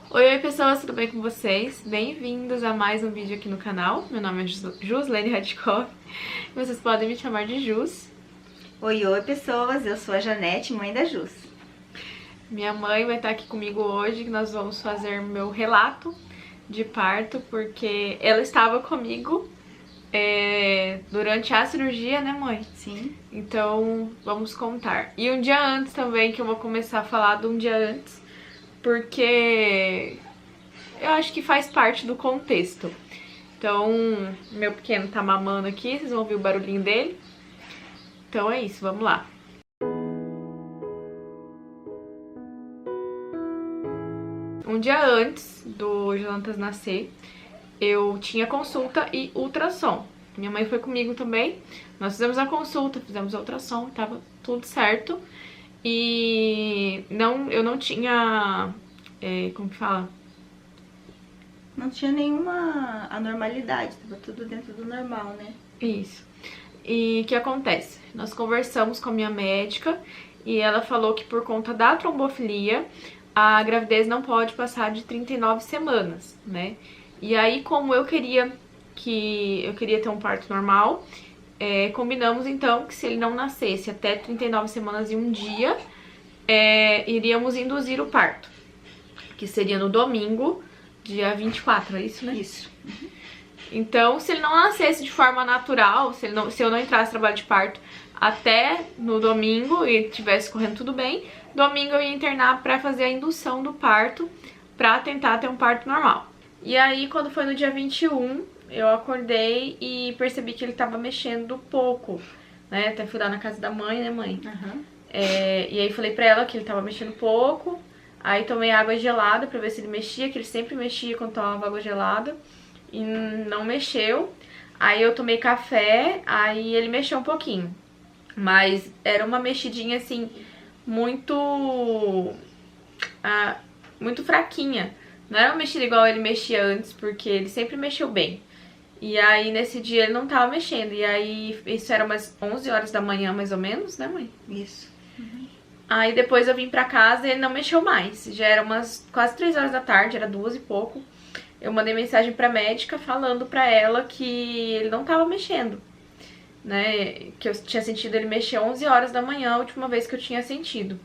Oi, pessoas, tudo bem com vocês? Bem-vindos a mais um vídeo aqui no canal. Meu nome é Juslene Radkov. Vocês podem me chamar de Jus. Oi, pessoas, eu sou a Janete, mãe da Jus. Minha mãe vai estar aqui comigo hoje, que nós vamos fazer meu relato de parto, porque ela estava comigo durante a cirurgia, né, mãe? Sim. Então, vamos contar. E um dia antes também, que eu vou começar a falar de um dia antes, porque eu acho que faz parte do contexto. Então, meu pequeno tá mamando aqui, vocês vão ouvir o barulhinho dele. Então é isso, vamos lá. Um dia antes do Jonatas nascer, eu tinha consulta e ultrassom. Minha mãe foi comigo também. Nós fizemos a consulta, fizemos a ultrassom, tava tudo certo. E eu não tinha... como que fala? Não tinha nenhuma anormalidade, tava tudo dentro do normal, né? Isso. E o que acontece? Nós conversamos com a minha médica e ela falou que por conta da trombofilia, a gravidez não pode passar de 39 semanas, né? E aí, como eu queria ter um parto normal, combinamos então que se ele não nascesse até 39 semanas e um dia, iríamos induzir o parto, que seria no domingo, dia 24, é isso, né? Isso. Então, se ele não nascesse de forma natural, se eu não entrasse no trabalho de parto até no domingo e estivesse correndo tudo bem, domingo eu ia internar pra fazer a indução do parto, pra tentar ter um parto normal. E aí, quando foi no dia 21, eu acordei e percebi que ele tava mexendo pouco, né? Até fui lá na casa da mãe, né, mãe? Uhum. E aí falei pra ela que ele tava mexendo pouco, aí tomei água gelada pra ver se ele mexia, que ele sempre mexia quando tomava água gelada. E não mexeu. Aí eu tomei café, aí ele mexeu um pouquinho. Mas era uma mexidinha assim, muito muito fraquinha. Não era uma mexida igual ele mexia antes, porque ele sempre mexeu bem. E aí nesse dia ele não tava mexendo. E aí isso era umas 11 horas da manhã mais ou menos, né, mãe? Isso. Aí depois eu vim pra casa e ele não mexeu mais. Já era umas quase 3 horas da tarde, era 2 e pouco. Eu mandei mensagem pra médica falando pra ela que ele não tava mexendo, né? Que eu tinha sentido ele mexer 11 horas da manhã, a última vez que eu tinha sentido.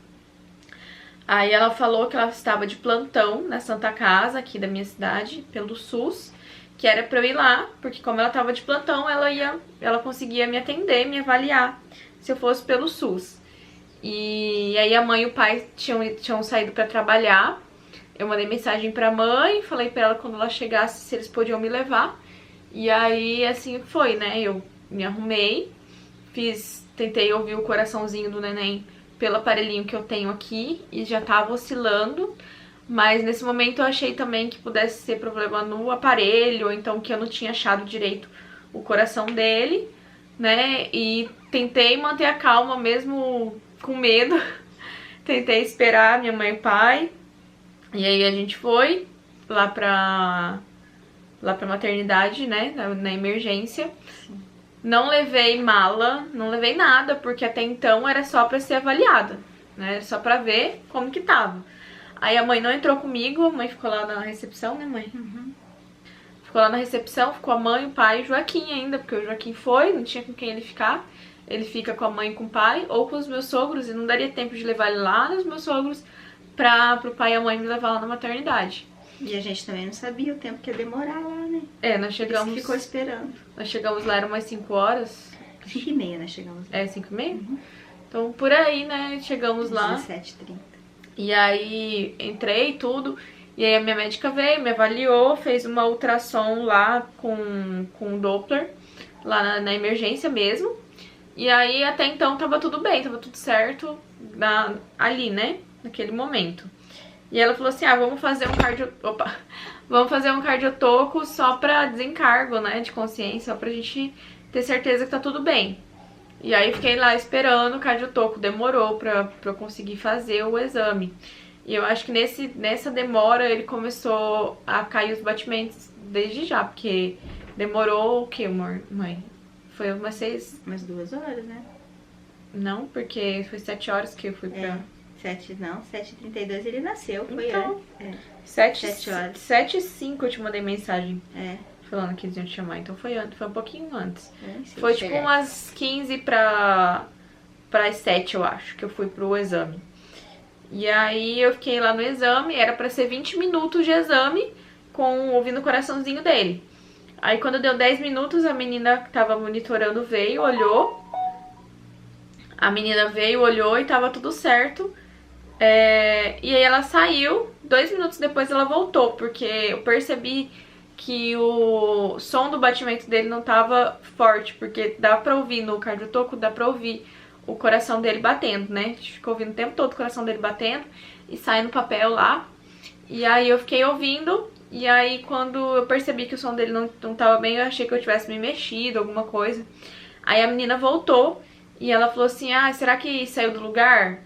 Aí ela falou que ela estava de plantão na Santa Casa, aqui da minha cidade, pelo SUS, que era pra eu ir lá, porque como ela tava de plantão, ela conseguia me atender, me avaliar, se eu fosse pelo SUS. E aí a mãe e o pai tinham saído pra trabalhar. Eu mandei mensagem pra mãe, falei pra ela quando ela chegasse se eles podiam me levar. E aí, assim foi, né? Eu me arrumei, tentei ouvir o coraçãozinho do neném pelo aparelhinho que eu tenho aqui e já tava oscilando. Mas nesse momento eu achei também que pudesse ser problema no aparelho, ou então que eu não tinha achado direito o coração dele, né? E tentei manter a calma mesmo com medo. Tentei esperar minha mãe e pai. E aí a gente foi lá pra maternidade, né, na emergência. Sim. Não levei mala, não levei nada, porque até então era só pra ser avaliada, né, só pra ver como que tava. Aí a mãe não entrou comigo, a mãe ficou lá na recepção, né, mãe? Uhum. Ficou lá na recepção, ficou a mãe, o pai e o Joaquim ainda, porque o Joaquim foi, não tinha com quem ele ficar. Ele fica com a mãe e com o pai, ou com os meus sogros, e não daria tempo de levar ele lá nos meus sogros, pro pai e a mãe me levar lá na maternidade. E a gente também não sabia o tempo que ia demorar lá, né? Nós chegamos... Ficou esperando. Nós chegamos lá, eram umas 5 horas. 5h30 nós chegamos lá. 5h30? Uhum. Então, por aí, né, chegamos lá. 17h30. E aí, entrei e tudo. E aí a minha médica veio, me avaliou, fez uma ultrassom lá com o Doppler, lá na emergência mesmo. E aí, até então, tava tudo bem, tava tudo certo ali, né, naquele momento. E ela falou assim, vamos fazer vamos fazer um cardiotoco só pra desencargo, né, de consciência, só pra gente ter certeza que tá tudo bem. E aí fiquei lá esperando, o cardiotoco demorou pra eu conseguir fazer o exame. E eu acho que nessa demora ele começou a cair os batimentos desde já, porque demorou o quê, mãe? Foi umas 6... Umas 2 horas, né? Não, porque foi 7 horas que eu fui pra... 7h32 ele nasceu, foi Então, antes. 7 horas. 7h05 eu te mandei mensagem É. falando que eles iam te chamar, então foi um pouquinho antes. Se Foi chegar. tipo umas 15 para as 7, eu acho, que eu fui pro exame. E aí eu fiquei lá no exame, era pra ser 20 minutos de exame, ouvindo o coraçãozinho dele. Aí quando deu 10 minutos, a menina que tava monitorando veio, olhou. A menina veio, olhou e tava tudo certo. E aí ela saiu, 2 minutos depois ela voltou, porque eu percebi que o som do batimento dele não tava forte, porque dá pra ouvir no cardiotoco, dá pra ouvir o coração dele batendo, né? A gente ficou ouvindo o tempo todo o coração dele batendo e sai no papel lá. E aí eu fiquei ouvindo, e aí quando eu percebi que o som dele não tava bem, eu achei que eu tivesse me mexido, alguma coisa. Aí a menina voltou e ela falou assim, ah, será que saiu do lugar?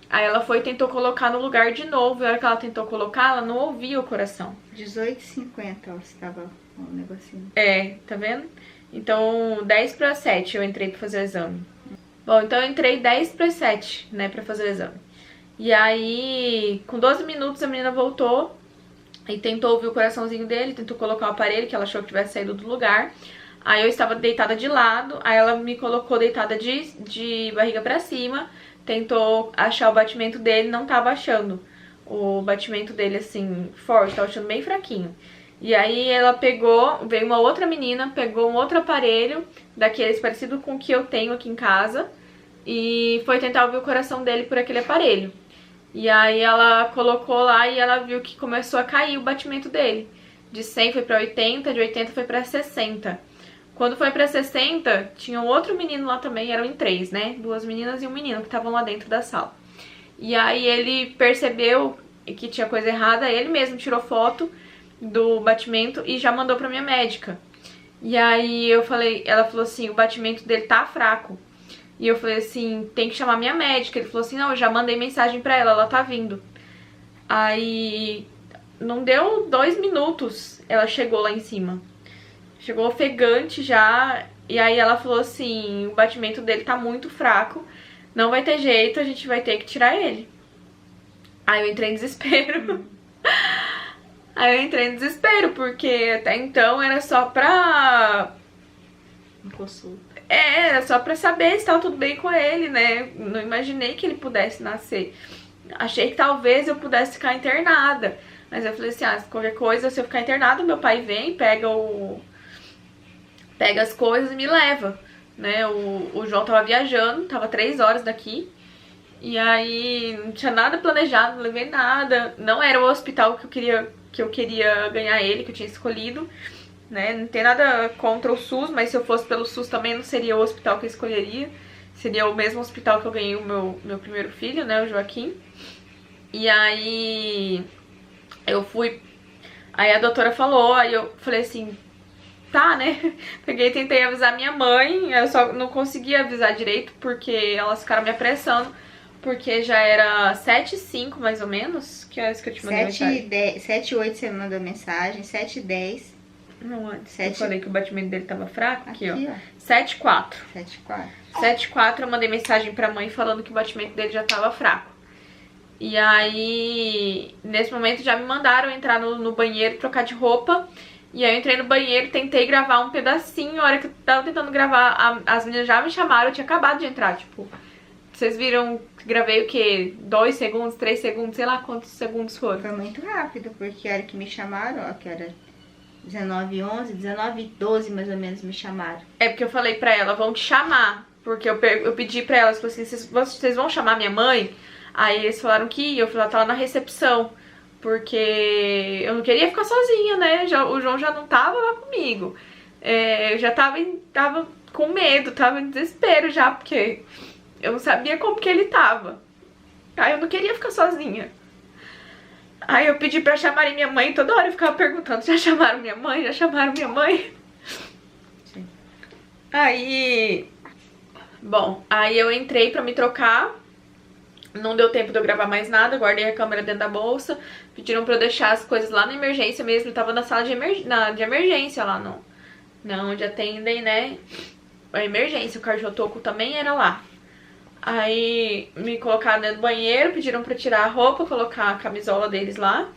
Aí ela foi e tentou colocar no lugar de novo, e a hora que ela tentou colocar, ela não ouvia o coração. 18h50, ó, estava um negocinho. Tá vendo? Então, 10 para 7 eu entrei pra fazer o exame. Bom, então eu entrei 10 para 7, né, pra fazer o exame. E aí, com 12 minutos, a menina voltou e tentou ouvir o coraçãozinho dele, tentou colocar o aparelho, que ela achou que tivesse saído do lugar. Aí eu estava deitada de lado, aí ela me colocou deitada de barriga pra cima, tentou achar o batimento dele, não tava achando o batimento dele, assim, forte, tava achando bem fraquinho. E aí ela veio uma outra menina, pegou um outro aparelho, daqueles parecido com o que eu tenho aqui em casa, e foi tentar ouvir o coração dele por aquele aparelho. E aí ela colocou lá e ela viu que começou a cair o batimento dele. De 100 foi pra 80, de 80 foi pra 60. Quando foi pra 60, tinha um outro menino lá também, eram em 3, né? 2 meninas e um menino que estavam lá dentro da sala. E aí ele percebeu que tinha coisa errada, ele mesmo tirou foto do batimento e já mandou pra minha médica. E aí ela falou assim, o batimento dele tá fraco. E eu falei assim, tem que chamar minha médica. Ele falou assim, não, eu já mandei mensagem pra ela tá vindo. Aí não deu 2 minutos, ela chegou lá em cima. Chegou ofegante já, e aí ela falou assim, o batimento dele tá muito fraco, não vai ter jeito, a gente vai ter que tirar ele. Aí eu entrei em desespero. Porque até então era só pra... Consulta. Era só pra saber se tava tudo bem com ele, né? Não imaginei que ele pudesse nascer. Achei que talvez eu pudesse ficar internada. Mas eu falei assim, qualquer coisa, se eu ficar internada, meu pai vem, pega as coisas e me leva, né? O João tava viajando, tava 3 horas daqui. E aí não tinha nada planejado, não levei nada. Não era o hospital que eu queria ganhar ele, que eu tinha escolhido, né? Não tem nada contra o SUS, mas se eu fosse pelo SUS também não seria o hospital que eu escolheria. Seria o mesmo hospital que eu ganhei o meu primeiro filho, né? O Joaquim. E aí eu fui... Aí a doutora falou, aí eu falei assim... Tá, né? Peguei e tentei avisar minha mãe, eu só não consegui avisar direito porque elas ficaram me apressando, porque já era 7h05 mais ou menos, que é isso que eu te mandei mensagem. 7h08 você me mandou mensagem, 7h10. Não, antes eu falei que o batimento dele tava fraco, aqui ó. 7h04. 7h04 eu mandei mensagem pra mãe falando que o batimento dele já tava fraco. E aí, nesse momento já me mandaram entrar no banheiro, trocar de roupa. E aí eu entrei no banheiro, tentei gravar um pedacinho. A hora que eu tava tentando gravar, as meninas já me chamaram, eu tinha acabado de entrar, tipo... Vocês viram que gravei o quê? 2 segundos, 3 segundos, sei lá quantos segundos foram. Foi muito rápido, porque a hora que me chamaram, ó, que era 19h11, 19h12 mais ou menos me chamaram. É porque eu falei pra ela, vão te chamar. Porque eu pedi pra elas, falei assim, vocês vão chamar minha mãe? Aí eles falaram que ia, eu falei, ela tava na recepção. Porque eu não queria ficar sozinha, né? O João já não tava lá comigo. Eu já tava com medo, tava em desespero já, porque eu não sabia como que ele tava. Aí eu não queria ficar sozinha. Aí eu pedi pra chamarem minha mãe, toda hora eu ficava perguntando, já chamaram minha mãe? Já chamaram minha mãe? Sim. Aí... Bom, aí eu entrei pra me trocar. Não deu tempo de eu gravar mais nada, guardei a câmera dentro da bolsa. Pediram pra eu deixar as coisas lá na emergência mesmo. Eu tava na sala de emergência lá, onde atendem, né, a emergência. O cardiotoco também era lá. Aí me colocaram dentro do banheiro, pediram pra tirar a roupa, colocar a camisola deles lá,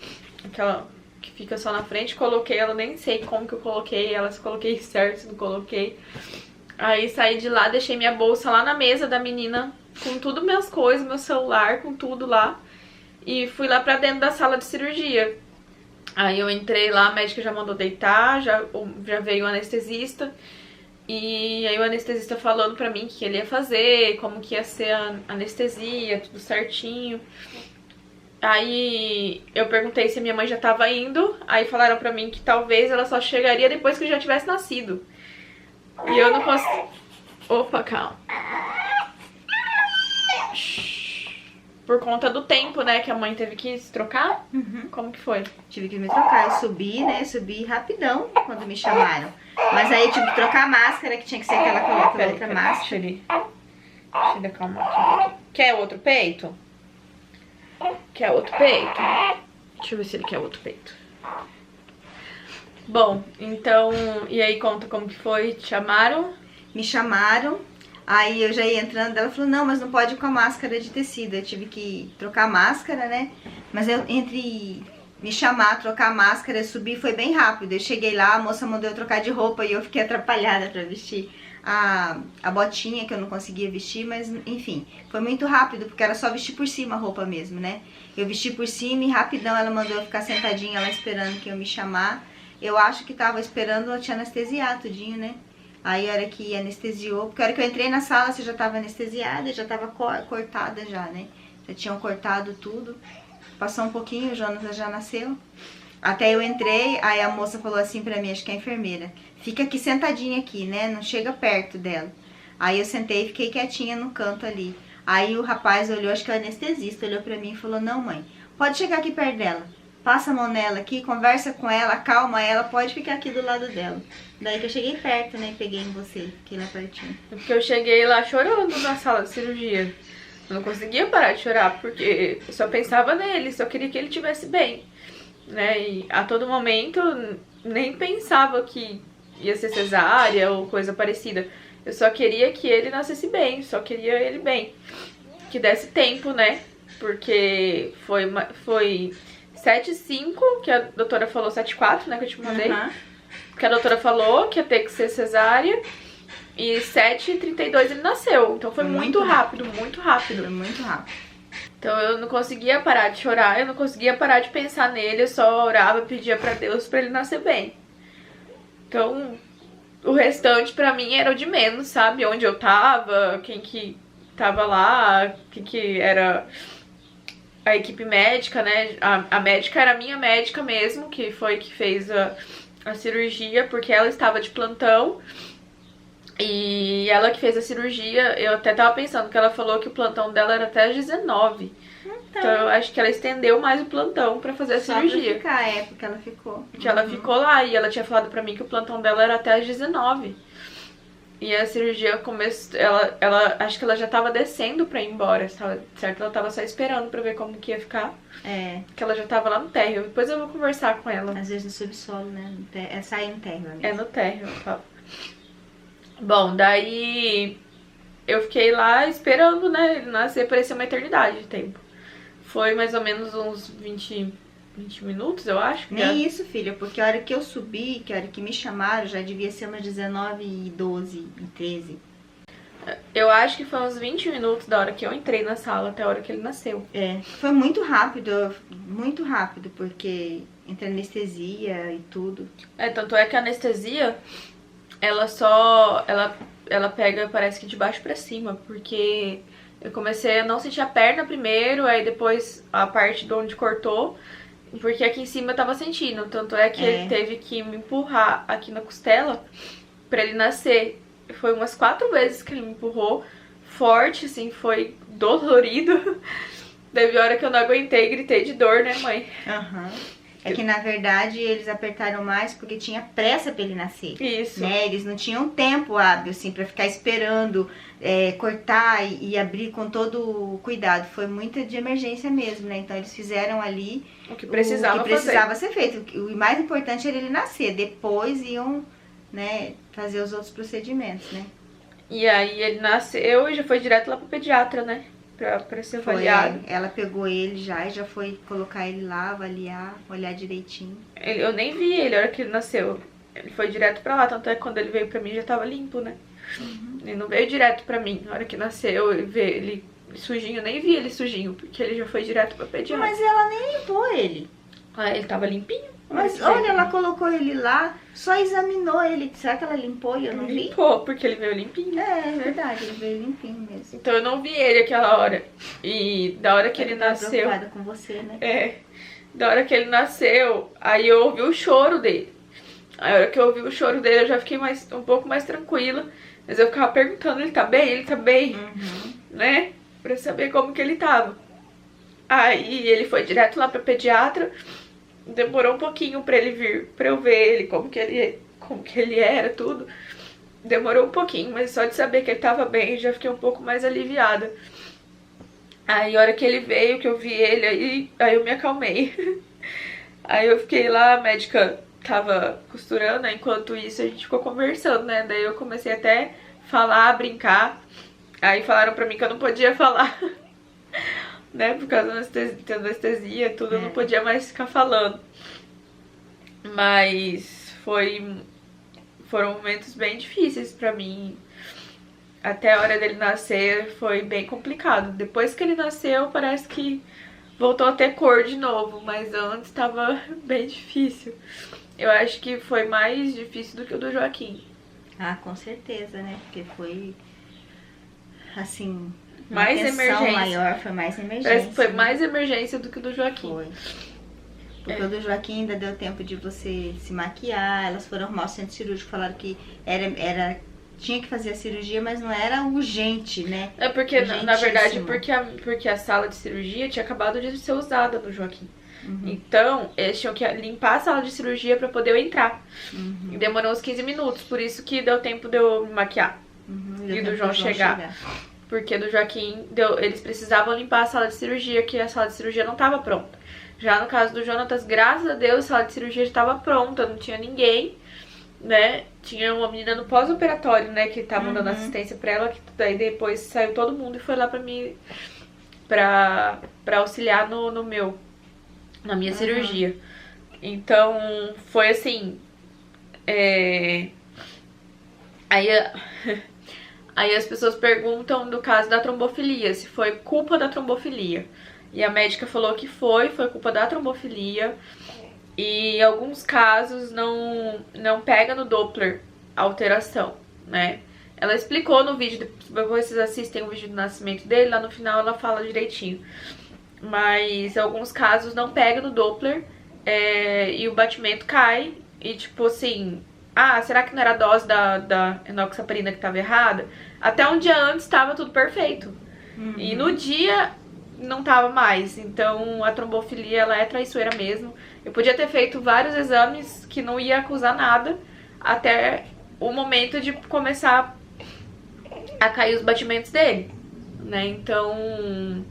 aquela que fica só na frente. Coloquei ela, nem sei como que eu coloquei ela, se coloquei certo, se não coloquei. Aí saí de lá, deixei minha bolsa lá na mesa da menina, com tudo minhas coisas, meu celular, com tudo lá. E fui lá pra dentro da sala de cirurgia. Aí eu entrei lá, a médica já mandou deitar, já veio o anestesista. E aí o anestesista falando pra mim o que ele ia fazer, como que ia ser a anestesia, tudo certinho. Aí eu perguntei se a minha mãe já tava indo, aí falaram pra mim que talvez ela só chegaria depois que eu já tivesse nascido. E eu não consegui... Opa, calma. Por conta do tempo, né, que a mãe teve que se trocar? Como que foi? Tive que me trocar, eu subi, né, subi rapidão quando me chamaram. Mas aí eu tive que trocar a máscara, que tinha que ser aquela outra máscara. Deixa ele acalmar aqui um pouquinho. Quer outro peito? Quer outro peito? Deixa eu ver se ele quer outro peito. Bom, então, e aí conta como que foi? Te chamaram? Me chamaram, aí eu já ia entrando, ela falou, não, mas não pode ir com a máscara de tecido. Eu tive que trocar a máscara, né? Mas eu, entre me chamar, trocar a máscara, subir, foi bem rápido. Eu cheguei lá, a moça mandou eu trocar de roupa e eu fiquei atrapalhada pra vestir a botinha que eu não conseguia vestir, mas enfim, foi muito rápido, porque era só vestir por cima a roupa mesmo, né? Eu vesti por cima e rapidão ela mandou eu ficar sentadinha lá esperando que eu me chamar. Eu acho que tava esperando eu te anestesiar tudinho, né? Aí a hora que anestesiou, porque a hora que eu entrei na sala você já tava anestesiada, já tava cortada já, né? Já tinham cortado tudo. Passou um pouquinho, o Jonas já nasceu. Até eu entrei, aí a moça falou assim pra mim, acho que é a enfermeira, fica aqui sentadinha aqui, né? Não chega perto dela. Aí eu sentei e fiquei quietinha no canto ali. Aí o rapaz olhou, acho que é o anestesista, olhou pra mim e falou, não mãe, pode chegar aqui perto dela. Passa a mão nela aqui, conversa com ela, acalma ela, pode ficar aqui do lado dela. Daí que eu cheguei perto, né, peguei em você, fiquei lá pertinho. Porque eu cheguei lá chorando na sala de cirurgia. Eu não conseguia parar de chorar, porque eu só pensava nele, só queria que ele estivesse bem, né? E a todo momento nem pensava que ia ser cesárea ou coisa parecida. Eu só queria que ele nascesse bem, só queria ele bem. Que desse tempo, né? Porque foi 7,5, que a doutora falou, 7,4, né, que eu te mandei. Que a doutora falou que ia ter que ser cesárea. E 7h32 ele nasceu. Então foi muito rápido, muito rápido. Foi muito rápido. Então eu não conseguia parar de chorar, eu não conseguia parar de pensar nele. Eu só orava, pedia pra Deus pra ele nascer bem. Então o restante pra mim era o de menos, sabe? Onde eu tava, quem que tava lá, quem que era a equipe médica, né? A médica era a minha médica mesmo, que foi que fez a cirurgia, porque ela estava de plantão. E ela que fez a cirurgia, eu até tava pensando que ela falou que o plantão dela era até às 19. Então eu acho que ela estendeu mais o plantão pra fazer a cirurgia. Só pra ficar, porque ela ficou. Porque ela ficou lá e ela tinha falado pra mim que o plantão dela era até às 19. E a cirurgia começou, ela acho que ela já tava descendo pra ir embora, certo? Ela tava só esperando pra ver como que ia ficar. É. Porque ela já tava lá no térreo. Depois eu vou conversar com ela. Às vezes no subsolo, né? É sair no térreo mesmo. É no térreo, eu falo. Bom, daí eu fiquei lá esperando, né, ele nascer, parecia uma eternidade de tempo. Foi mais ou menos uns 20 minutos, eu acho. Nem isso, filha, porque a hora que eu subi, que a hora que me chamaram, já devia ser umas 19h12, 13. Eu acho que foi uns 20 minutos da hora que eu entrei na sala até a hora que ele nasceu. É, foi muito rápido, porque entre anestesia e tudo. É, tanto é que a anestesia, ela pega, parece que de baixo pra cima, porque eu comecei a não sentir a perna primeiro, aí depois a parte de onde cortou, porque aqui em cima eu tava sentindo, tanto é que ele teve que me empurrar aqui na costela pra ele nascer. Foi umas 4 vezes que ele me empurrou, forte, assim, foi dolorido. Teve hora que eu não aguentei, gritei de dor, né, mãe? É que, na verdade, eles apertaram mais porque tinha pressa pra ele nascer. Isso. Né? Eles não tinham tempo hábil, assim, pra ficar esperando, cortar e abrir com todo o cuidado. Foi muita de emergência mesmo, né? Então, eles fizeram ali o que precisava ser feito. O mais importante era ele nascer. Depois iam, né, fazer os outros procedimentos, né? E aí ele nasceu e já foi direto lá pro pediatra, né? Pra ser Foi, avaliado. ela pegou ele já e já foi colocar ele lá, avaliar, olhar direitinho. Eu nem vi ele na hora que ele nasceu. Ele foi direto pra lá, tanto é que quando ele veio pra mim já tava limpo, né? Ele não veio direto pra mim. Na hora que nasceu, ele sujinho, nem vi ele sujinho, porque ele já foi direto pra pediatra. Mas ela nem limpou ele. Ah, ele tava limpinho. Mas olha, ela colocou ele lá, só examinou ele. Será que ela limpou e eu não vi? Limpou, porque ele veio limpinho. É verdade, ele veio limpinho mesmo. Então eu não vi ele aquela hora. E da hora que ele nasceu... preocupada com você, né? É. Da hora que ele nasceu, aí eu ouvi o choro dele. Aí a hora que eu ouvi o choro dele, eu já fiquei um pouco mais tranquila. Mas eu ficava perguntando, ele tá bem? Ele tá bem? Né? Pra saber como que ele tava. Aí ele foi direto lá pra pediatra. Demorou um pouquinho pra ele vir, pra eu ver ele, como que ele era, tudo. Demorou um pouquinho, mas só de saber que ele tava bem, já fiquei um pouco mais aliviada. Aí a hora que ele veio, que eu vi ele, aí eu me acalmei. Aí eu fiquei lá, a médica tava costurando, né? Enquanto isso a gente ficou conversando, né? Daí eu comecei até falar, brincar. Aí falaram pra mim que eu não podia falar, né? Por causa da anestesia, tudo, eu não podia mais ficar falando. Mas foram momentos bem difíceis pra mim. Até a hora dele nascer foi bem complicado. Depois que ele nasceu, parece que voltou a ter cor de novo, mas antes tava bem difícil. Eu acho que foi mais difícil do que o do Joaquim. Ah, com certeza, né? Porque foi, assim, Mais emergência. maior, foi mais emergência. Parece que foi mais emergência do que o do Joaquim. Foi. Porque o do Joaquim ainda deu tempo de você se maquiar, elas foram arrumar o centro cirúrgico, falaram que tinha que fazer a cirurgia, mas não era urgente, né? É porque, na verdade, Urgentíssimo. porque a sala de cirurgia tinha acabado de ser usada no Joaquim. Então, eles tinham que limpar a sala de cirurgia pra poder eu entrar. E demorou uns 15 minutos, por isso que deu tempo de eu me maquiar. E do João chegar. Porque do Joaquim, eles precisavam limpar a sala de cirurgia, que a sala de cirurgia não estava pronta. Já no caso do Jonatas, graças a Deus, a sala de cirurgia já estava pronta, não tinha ninguém, né? Tinha uma menina no pós-operatório, né, que tava dando assistência pra ela, que daí depois saiu todo mundo e foi lá pra mim, pra auxiliar na minha cirurgia. Então, foi assim, Aí as pessoas perguntam do caso da trombofilia, se foi culpa da trombofilia. E a médica falou que foi culpa da trombofilia. E em alguns casos não pega no Doppler a alteração, né? Ela explicou no vídeo, depois vocês assistem o vídeo do nascimento dele, lá no final ela fala direitinho. Mas em alguns casos não pega no Doppler e o batimento cai. E tipo assim, será que não era a dose da enoxaparina que estava errada? Até um dia antes estava tudo perfeito. E no dia não tava mais. Então a trombofilia, ela é traiçoeira mesmo. Eu podia ter feito vários exames que não ia acusar nada até o momento de começar a cair os batimentos dele, né? Então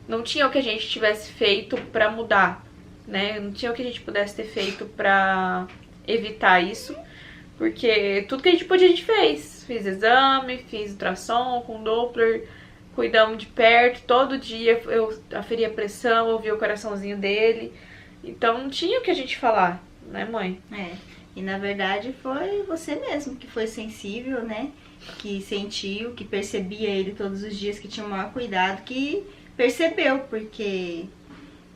não tinha o que a gente tivesse feito pra mudar, né? Não tinha o que a gente pudesse ter feito pra evitar isso. Porque tudo que a gente podia, a gente fez. Fiz exame, fiz ultrassom com Doppler, cuidamos de perto. Todo dia eu aferia a pressão, ouvia o coraçãozinho dele. Então não tinha o que a gente falar, né, mãe? E na verdade foi você mesmo que foi sensível, né? Que sentiu, que percebia ele todos os dias, que tinha o maior cuidado, que percebeu. Porque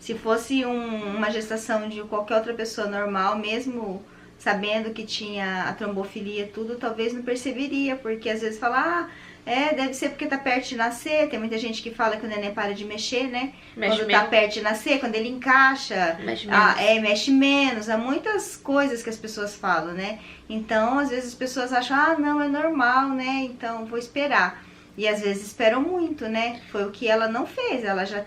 se fosse uma gestação de qualquer outra pessoa normal, mesmo sabendo que tinha a trombofilia tudo, talvez não perceberia, porque às vezes fala, deve ser porque tá perto de nascer. Tem muita gente que fala que o neném para de mexer, né? Quando tá perto de nascer, quando ele encaixa, mexe menos. Há muitas coisas que as pessoas falam, né? Então, às vezes as pessoas acham, não, é normal, né? Então, vou esperar. E às vezes esperam muito, né? Foi o que ela não fez. Ela já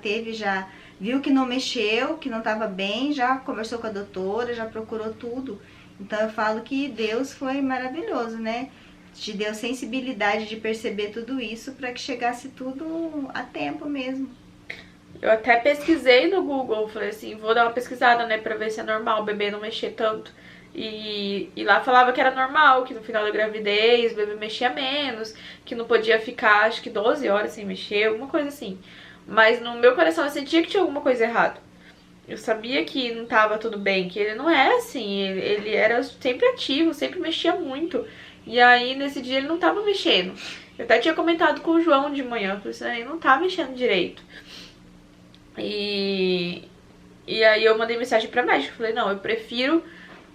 viu que não mexeu, que não tava bem, já conversou com a doutora, já procurou tudo. Então eu falo que Deus foi maravilhoso, né? Te deu sensibilidade de perceber tudo isso para que chegasse tudo a tempo mesmo. Eu até pesquisei no Google, falei assim, vou dar uma pesquisada, né, pra ver se é normal o bebê não mexer tanto. E lá falava que era normal, que no final da gravidez o bebê mexia menos, que não podia ficar, acho que 12 horas sem mexer, alguma coisa assim. Mas no meu coração eu sentia que tinha alguma coisa errada. Eu sabia que não tava tudo bem, que ele não é assim, ele era sempre ativo, sempre mexia muito. E aí nesse dia ele não tava mexendo. Eu até tinha comentado com o João de manhã, falei assim, ele não tá mexendo direito. E aí eu mandei mensagem pra médica, falei, não, eu prefiro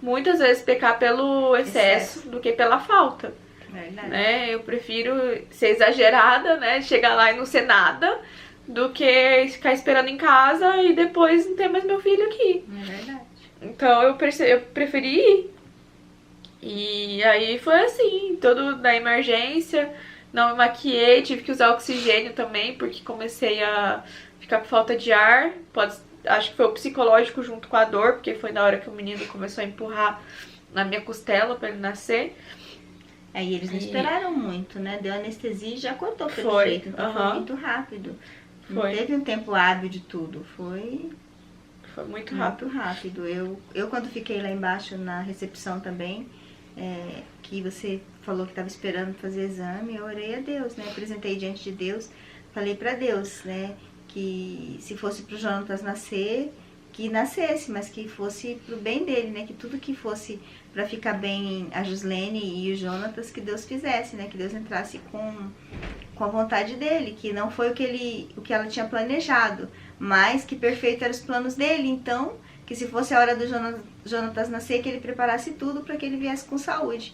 muitas vezes pecar pelo excesso do que pela falta. Verdade. Né? Eu prefiro ser exagerada, né? Chegar lá e não ser nada, do que ficar esperando em casa e depois não ter mais meu filho aqui. É verdade. Então eu preferi ir. E aí foi assim, todo da emergência, não me maquiei, tive que usar oxigênio também, porque comecei a ficar com falta de ar. Acho que foi o psicológico junto com a dor, porque foi na hora que o menino começou a empurrar na minha costela pra ele nascer. Aí eles não esperaram muito, né? Deu anestesia e já cortou pelo Foi, jeito. Então foi muito rápido. Não Foi. teve um tempo hábil de tudo. Foi muito rápido. muito rápido. Eu quando fiquei lá embaixo na recepção também, que você falou que estava esperando fazer exame, eu orei a Deus, né? Apresentei diante de Deus, falei pra Deus, né? Que se fosse pro Jonatas nascer, que nascesse, mas que fosse pro bem dele, né? Que tudo que fosse pra ficar bem a Juslene e o Jonatas, que Deus fizesse, né? Que Deus entrasse com a vontade dele, que não foi o que ela tinha planejado, mas que perfeito eram os planos dele. Então, que se fosse a hora do Jonatas nascer, que ele preparasse tudo para que ele viesse com saúde,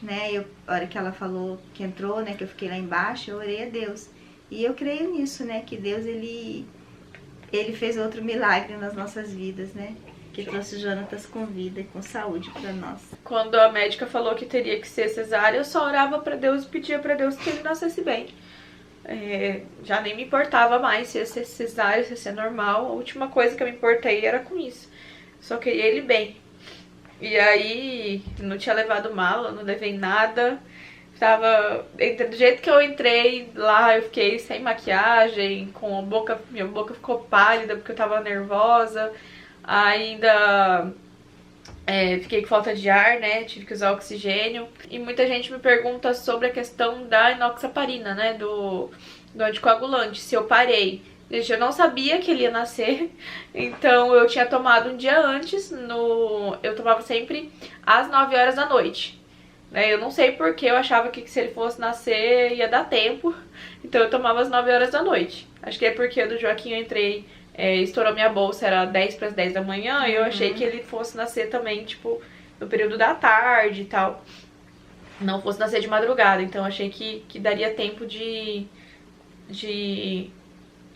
né? A hora que ela falou que entrou, né? Que eu fiquei lá embaixo, eu orei a Deus. E eu creio nisso, né? Que Deus, ele fez outro milagre nas nossas vidas, né? Que trouxe o Jonatas com vida e com saúde para nós. Quando a médica falou que teria que ser cesárea, eu só orava pra Deus e pedia pra Deus que ele nascesse bem. Já nem me importava mais se ia ser cesárea, se ia ser normal. A última coisa que eu me importei era com isso. Só queria ele bem. E aí, não tinha levado mala, não levei nada. Do jeito que eu entrei lá, eu fiquei sem maquiagem, com a boca, minha boca ficou pálida porque eu tava nervosa. Ainda fiquei com falta de ar, né? Tive que usar oxigênio. E muita gente me pergunta sobre a questão da enoxaparina, né? Do anticoagulante, se eu parei. Gente, eu não sabia que ele ia nascer, então eu tinha tomado um dia antes, eu tomava sempre às 9 horas da noite. Né? Eu não sei porque eu achava que se ele fosse nascer ia dar tempo, então eu tomava às 9 horas da noite. Acho que é porque do Joaquim eu entrei, estourou minha bolsa, era 10 para as 10 da manhã, e eu achei que ele fosse nascer também, tipo, no período da tarde e tal. Não fosse nascer de madrugada, então eu achei que daria tempo de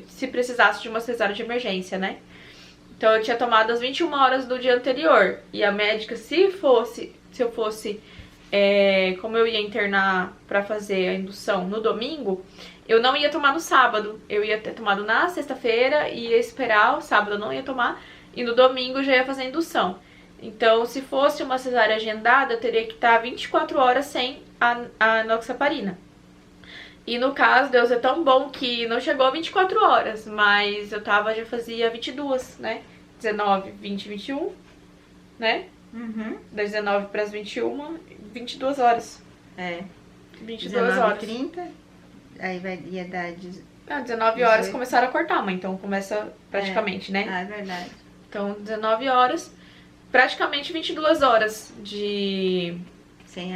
se precisasse de uma cesárea de emergência, né? Então eu tinha tomado às 21 horas do dia anterior. E a médica, se eu fosse, como eu ia internar pra fazer a indução no domingo, eu não ia tomar no sábado. Eu ia ter tomado na sexta-feira e ia esperar, o sábado eu não ia tomar, e no domingo eu já ia fazer a indução. Então, se fosse uma cesárea agendada, eu teria que estar 24 horas sem a enoxaparina. E no caso, Deus é tão bom que não chegou a 24 horas, mas eu já fazia 22, né? 19, 20, 21, né? Das 19 para as 21, 22 horas. 22 horas. 30, aí ia dar... 19 horas começaram a cortar, mas então começa praticamente, né? Ah, é verdade. Então, 19 horas, praticamente 22 horas de... Sem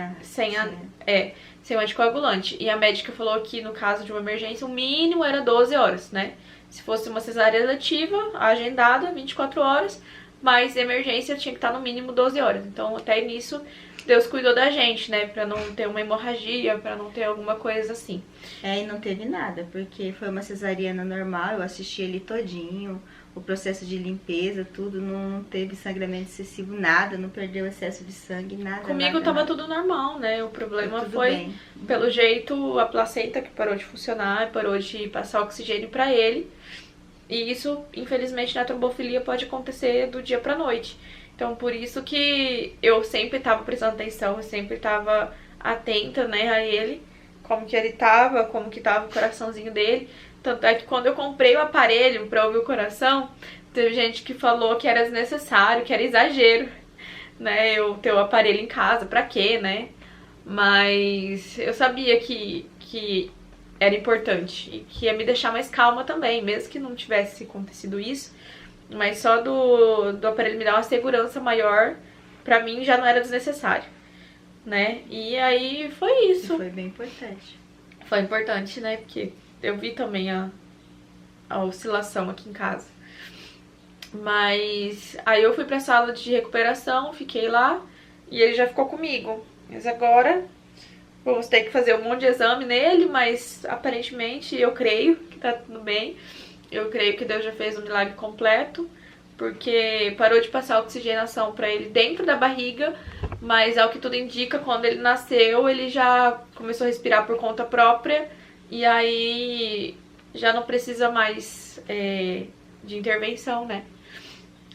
o anticoagulante. E a médica falou que no caso de uma emergência, o mínimo era 12 horas, né? Se fosse uma cesárea eletiva, agendada, 24 horas, mas emergência tinha que estar no mínimo 12 horas. Então, até nisso, Deus cuidou da gente, né? Pra não ter uma hemorragia, pra não ter alguma coisa assim. E não teve nada, porque foi uma cesariana normal, eu assisti ele todinho, o processo de limpeza, tudo, não teve sangramento excessivo, nada, não perdeu excesso de sangue, nada. Comigo tava tudo normal, né? O problema foi, pelo jeito, a placenta que parou de funcionar, parou de passar oxigênio pra ele. E isso, infelizmente, na trombofilia pode acontecer do dia pra noite. Então, por isso que eu sempre tava prestando atenção, eu sempre tava atenta, né, a ele, como que ele tava, como que tava o coraçãozinho dele. Tanto é que quando eu comprei o aparelho pra ouvir o coração, teve gente que falou que era desnecessário, que era exagero. né, eu ter o aparelho em casa, pra quê, né? Mas eu sabia que era importante e que ia me deixar mais calma também, mesmo que não tivesse acontecido isso. Mas só do aparelho me dar uma segurança maior, pra mim já não era desnecessário, né? E aí foi isso. Foi bem importante. Foi importante, né? Porque eu vi também a oscilação aqui em casa. Mas aí eu fui pra sala de recuperação, fiquei lá e ele já ficou comigo. Mas agora vamos ter que fazer um monte de exame nele, mas aparentemente eu creio que tá tudo bem. Eu creio que Deus já fez um milagre completo, porque parou de passar oxigenação pra ele dentro da barriga, mas ao que tudo indica, quando ele nasceu, ele já começou a respirar por conta própria e aí já não precisa mais de intervenção, né?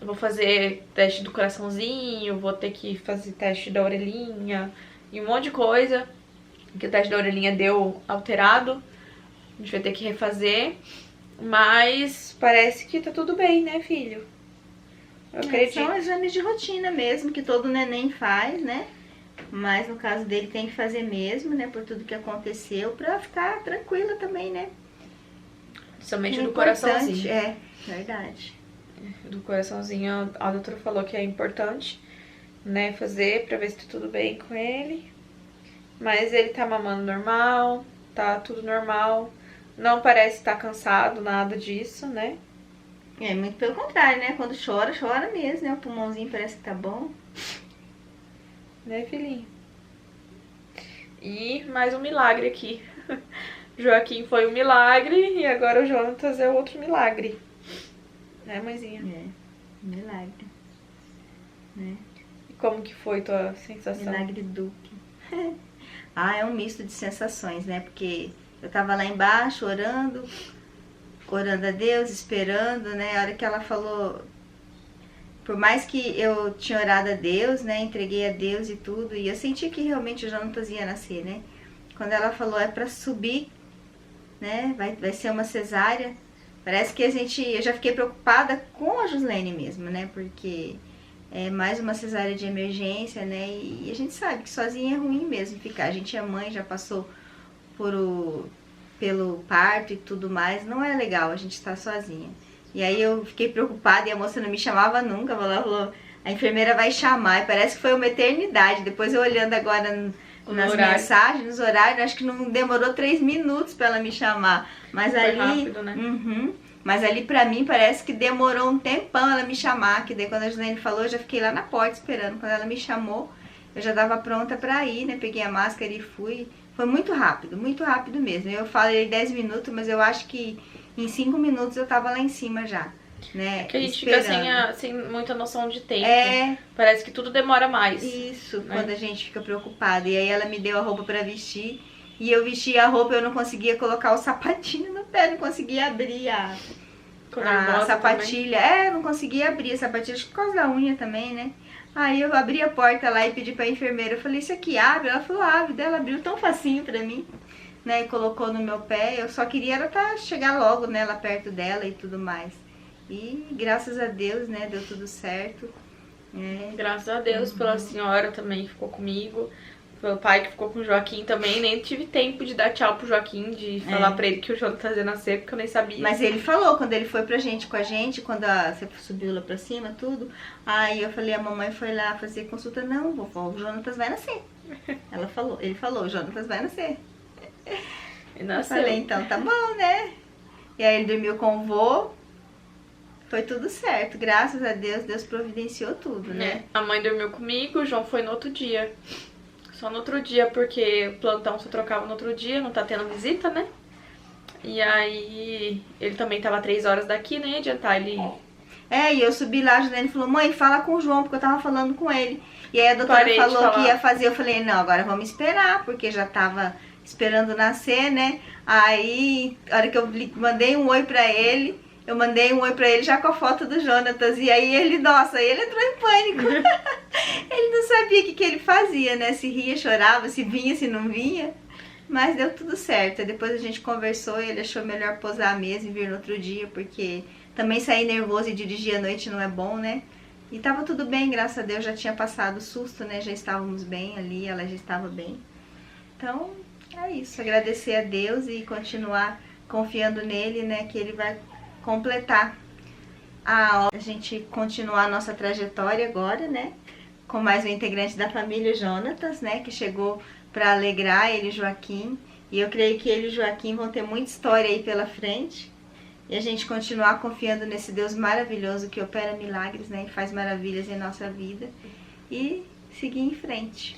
Eu vou fazer teste do coraçãozinho, vou ter que fazer teste da orelhinha e um monte de coisa, que o teste da orelhinha deu alterado, a gente vai ter que refazer, mas parece que tá tudo bem, né, filho? Eu acredito. São exames de rotina mesmo, que todo neném faz, né? Mas no caso dele tem que fazer mesmo, né? Por tudo que aconteceu, pra ficar tranquila também, né? Somente do coraçãozinho. É, verdade. Do coraçãozinho, a doutora falou que é importante, né, fazer pra ver se tá tudo bem com ele. Mas ele tá mamando normal, tá tudo normal. Não parece estar cansado, nada disso, né? É, muito pelo contrário, né? Quando chora, chora mesmo, né? O pulmãozinho parece que tá bom. Né, filhinho? E mais um milagre aqui. Joaquim foi um milagre e agora o Jonatas é outro milagre. Né, mãezinha? É, milagre. Né? E como que foi tua sensação? Milagre duplo. É um misto de sensações, né? Porque eu tava lá embaixo orando a Deus, esperando, né? A hora que ela falou, por mais que eu tinha orado a Deus, né? Entreguei a Deus e tudo, e eu senti que realmente o Jonatas ia nascer, né? Quando ela falou, é pra subir, né? Vai ser uma cesárea. Parece que eu já fiquei preocupada com a Joslene mesmo, né? Porque é mais uma cesárea de emergência, né? E a gente sabe que sozinha é ruim mesmo ficar. A gente é mãe, já passou pelo parto e tudo mais. Não é legal a gente estar sozinha. E aí eu fiquei preocupada e a moça não me chamava nunca. Ela falou, a enfermeira vai chamar. E parece que foi uma eternidade. Depois eu olhando agora nas mensagens, nos horários, acho que não demorou 3 minutos pra ela me chamar. Mas foi ali, rápido, né? Mas ali pra mim parece que demorou um tempão ela me chamar. Que daí quando a Juliane falou, eu já fiquei lá na porta esperando. Quando ela me chamou, eu já tava pronta pra ir, né? Peguei a máscara e fui. Foi muito rápido mesmo. Eu falei 10 minutos, mas eu acho que em 5 minutos eu tava lá em cima já. Né? Que a gente esperando. fica sem muita noção de tempo. Parece que tudo demora mais. Isso, né? Quando a gente fica preocupada. E aí ela me deu a roupa pra vestir. E eu vesti a roupa, eu não conseguia colocar o sapatinho no pé, não conseguia abrir a sapatilha. Também. Não conseguia abrir a sapatilha, acho que por causa da unha também, né? Aí eu abri a porta lá e pedi pra enfermeira, eu falei, isso aqui abre? Ela falou, abre. Ela abriu tão facinho pra mim, né? E colocou no meu pé. Eu só queria era chegar logo, né? Lá perto dela e tudo mais. E graças a Deus, né? Deu tudo certo. Graças a Deus pela senhora também que ficou comigo. Pelo pai que ficou com o Joaquim também. Nem tive tempo de dar tchau pro Joaquim, de falar pra ele que o Jonatas ia nascer, porque eu nem sabia. Mas ele falou, quando ele foi com a gente, quando você subiu lá pra cima, tudo. Aí eu falei, a mamãe foi lá fazer consulta. Não, vovó, o Jonatas vai nascer. Ele falou, o Jonatas vai nascer. E nasceu. Eu falei, então tá bom, né? E aí ele dormiu com o vô. Foi tudo certo, graças a Deus, Deus providenciou tudo, né? A mãe dormiu comigo, o João foi no outro dia. Só no outro dia, porque o plantão só trocava no outro dia, não tá tendo visita, né? E aí, ele também tava 3 horas daqui, não ia adiantar ele... E eu subi lá, a Juliane falou, mãe, fala com o João, porque eu tava falando com ele. E aí a doutora falou que ia fazer, eu falei, não, agora vamos esperar, porque já tava esperando nascer, né? Aí, a hora que eu mandei um oi pra ele... Eu mandei um oi pra ele já com a foto do Jonatas. E aí ele entrou em pânico. Ele não sabia o que ele fazia, né? Se ria, chorava, se vinha, se não vinha. Mas deu tudo certo. Depois a gente conversou e ele achou melhor posar mesmo e vir no outro dia. Porque também sair nervoso e dirigir à noite não é bom, né? E tava tudo bem, graças a Deus, já tinha passado o susto, né? Já estávamos bem ali, ela já estava bem. Então, é isso, agradecer a Deus e continuar confiando nele, né? Que ele vai completar a gente continuar a nossa trajetória agora, né? Com mais um integrante da família, o Jonatas, né? Que chegou para alegrar ele e Joaquim. E eu creio que ele e Joaquim vão ter muita história aí pela frente. E a gente continuar confiando nesse Deus maravilhoso que opera milagres, né? E faz maravilhas em nossa vida. E seguir em frente.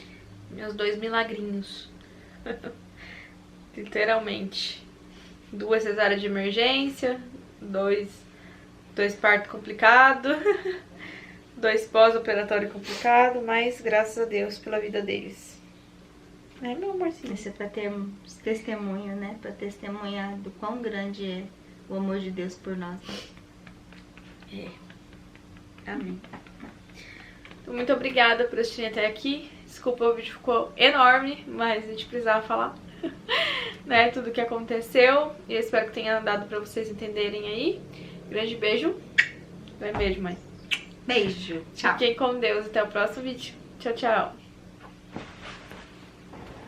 Meus 2 milagrinhos. Literalmente. 2 cesáreas de emergência, 2 partos complicados, 2 pós-operatório complicado, mas graças a Deus pela vida deles. É, meu amorzinho. Isso é pra ter testemunho, né? Pra testemunhar do quão grande é o amor de Deus por nós. Né? É. Amém. Então, muito obrigada por assistirem até aqui. Desculpa, o vídeo ficou enorme, mas a gente precisava falar, né? Tudo que aconteceu. E eu espero que tenha dado pra vocês entenderem aí. Grande beijo. Beijo, mãe. Beijo. Tchau. Fiquem com Deus. Até o próximo vídeo. Tchau, tchau.